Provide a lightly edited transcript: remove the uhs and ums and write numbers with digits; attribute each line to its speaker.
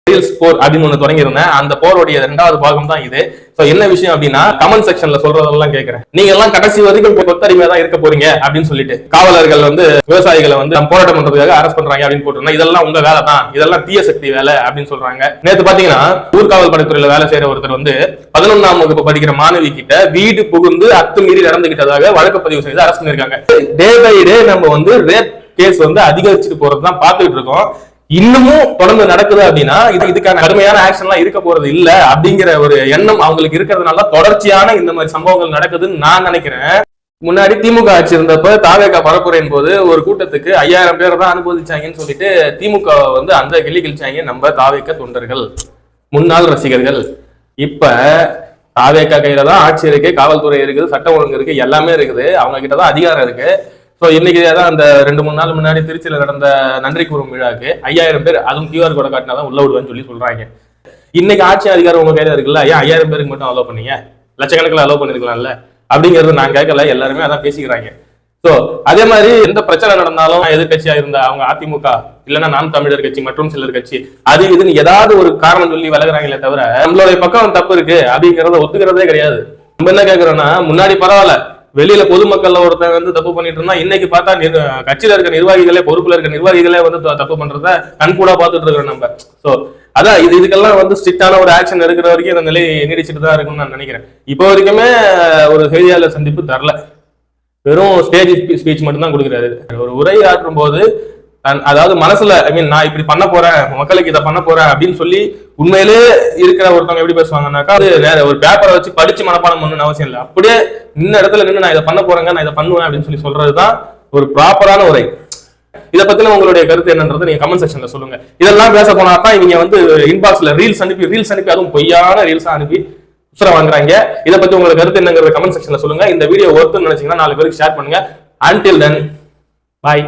Speaker 1: Reels போர் அப்படின்னு ஒண்ணு தொடங்கி இருந்தேன். அந்த போருடைய 2வது பாகம் தான் இது. என்ன விஷயம் அப்படின்னா, கமெண்ட் செக்ஷன்ல சொல்றதெல்லாம் கேட்கிறேன். நீங்க எல்லாம் கடைசி வரைக்கும் கொத்தடிமையா தான் இருக்க போறீங்க அப்படின்னு சொல்லிட்டு காவலர்கள் விவசாயிகளை போராட்டம் பண்றதுக்காக அரெஸ்ட் பண்றாங்க அப்படின்னு போட்டுருந்தா, இதெல்லாம் உங்க வேலை தான், இதெல்லாம் தீய சக்தி வேலை அப்படின்னு சொல்றாங்க. நேத்து பாத்தீங்கன்னா ஊர்காவல் படைத்துறையில வேலை செய்யற ஒருத்தர் 11ஆம் வகுப்பு படிக்கிற மாணவி கிட்ட வீடு புகுந்து அத்துமீறி நடந்துகிட்டதாக வழக்கு பதிவு செய்து அரெஸ்ட் பண்ணிருக்காங்க. டே பை டே நம்ம ரேப் கேஸ் அதிகரிச்சுட்டு போறதுதான் பாத்துட்டு இருக்கோம். இன்னமும் தொடர்ந்து நடக்குது அப்படின்னா இதுக்கான கடுமையான ஆக்ஷன் எல்லாம் இருக்க போறது இல்ல அப்படிங்கிற ஒரு எண்ணம் அவங்களுக்கு இருக்கிறதுனால தொடர்ச்சியான இந்த மாதிரி சம்பவங்கள் நடக்குதுன்னு நான் நினைக்கிறேன். முன்னாடி திமுக ஆட்சி இருந்தப்ப தாவேகா பரப்புரையின் போது ஒரு கூட்டத்துக்கு 5000 பேர் தான் அனுமதிச்சாங்கன்னு சொல்லிட்டு திமுக அந்த கிளி கிழிச்சாங்க நம்ம தாவேகா தொண்டர்கள், முன்னாள் ரசிகர்கள். இப்ப தாவேகா கையில தான் ஆட்சி இருக்கு, காவல்துறை இருக்குது, சட்ட ஒழுங்கு இருக்கு, எல்லாமே இருக்குது, அவங்க கிட்டதான் அதிகாரம் இருக்கு. இன்னைக்கு தான் அந்த 2-3 நாள் முன்னாடி திருச்சியில நடந்த நன்றி கூறும் விழாக்கு 5000 பேர், அதுவும் QR கோட காட்டினாதான் உள்ள விடுவேன்னு சொல்றாங்க. இன்னைக்கு ஆட்சி அதிகாரம் உங்க கையில இருக்குல்ல, ஏன் 5000 பேருக்கு மட்டும் அலோவ் பண்ணீங்க? லட்சக்கணக்கில் அலோவ் பண்ணிருக்கலாம்ல அப்படிங்கிறது நான் கேட்கல, எல்லாருமே அதான் பேசிக்கிறாங்க. அதே மாதிரி எந்த பிரச்சனை நடந்தாலும் எதிர்கட்சியா இருந்த அவங்க அதிமுக இல்லைன்னா நாம் தமிழர் கட்சி மற்றும் சிலர் கட்சி அது இதுன்னு ஏதாவது ஒரு காரணம் சொல்லி விலகுறாங்களே தவிர நம்மளுடைய பக்கம் தப்பு இருக்கு அப்படிங்கறத ஒத்துக்கிறதே கிடையாது. நம்ம என்ன கேட்கிறோம்னா, முன்னாடி பரவாயில்ல, வெளியில பொதுமக்கள்ல ஒருத்தன் தப்பு பண்ணிட்டு இருந்தா, இன்னைக்கு பார்த்தா கட்சியில இருக்க நிர்வாகிகளே, பொறுப்புல இருக்க நிர்வாகிகளே தப்பு பண்றத கண்கூடா பார்த்துட்டு இருக்கிறோம் நம்ம. அதான் இதுக்கெல்லாம் ஸ்ட்ரிக்டான ஒரு ஆக்ஷன் எடுக்கிற வரைக்கும் இந்த நிலை நீடிச்சுட்டு தான் இருக்கும்னு நான் நினைக்கிறேன். இப்போ வரைக்குமே ஒரு செய்தியாளர் சந்திப்பு தரல, வெறும் ஸ்டேஜ் ஸ்பீச் மட்டும் தான் கொடுக்குறாரு. ஒரு உரை ஆற்றும் போது அதாவது மனசுல நான் இப்படி பண்ண போறேன், மக்களுக்கு இதை பண்ண போறேன் அப்படின்னு சொல்லி உண்மையிலே இருக்கிற ஒருத்தவங்க எப்படி பேசுவாங்கன்னாக்கா, ஒரு பேப்பரை வச்சு படிச்சு மனப்பாடம் பண்ணணும்னு அவசியம் இல்லை. அப்படியே இந்த இடத்துல நின்று நான் இதை பண்ண போறேங்க, நான் இதை பண்ணுவேன் அப்படின்னு சொல்றதுதான் ஒரு ப்ராப்பரான உரை. இதை பத்தின உங்களுடைய கருத்து என்னன்றது நீங்க கமெண்ட் செக்ஷன்ல சொல்லுங்க. இதெல்லாம் பேச போனாதான் இவங்க இன்பாக்ஸ்ல ரீல்ஸ் அனுப்பி அதுவும் பொய்யான ரீல்ஸா அனுப்பி உசுர வாங்குறாங்க. இதை பத்தி உங்களுக்கு கருத்து என்னங்கிறத கமெண்ட் செக்ஷன்ல சொல்லுங்க. இந்த வீடியோ ஒர்த்துன்னு நினைச்சீங்கன்னா 4 பேருக்கு ஷேர் பண்ணுங்க. Until then, bye.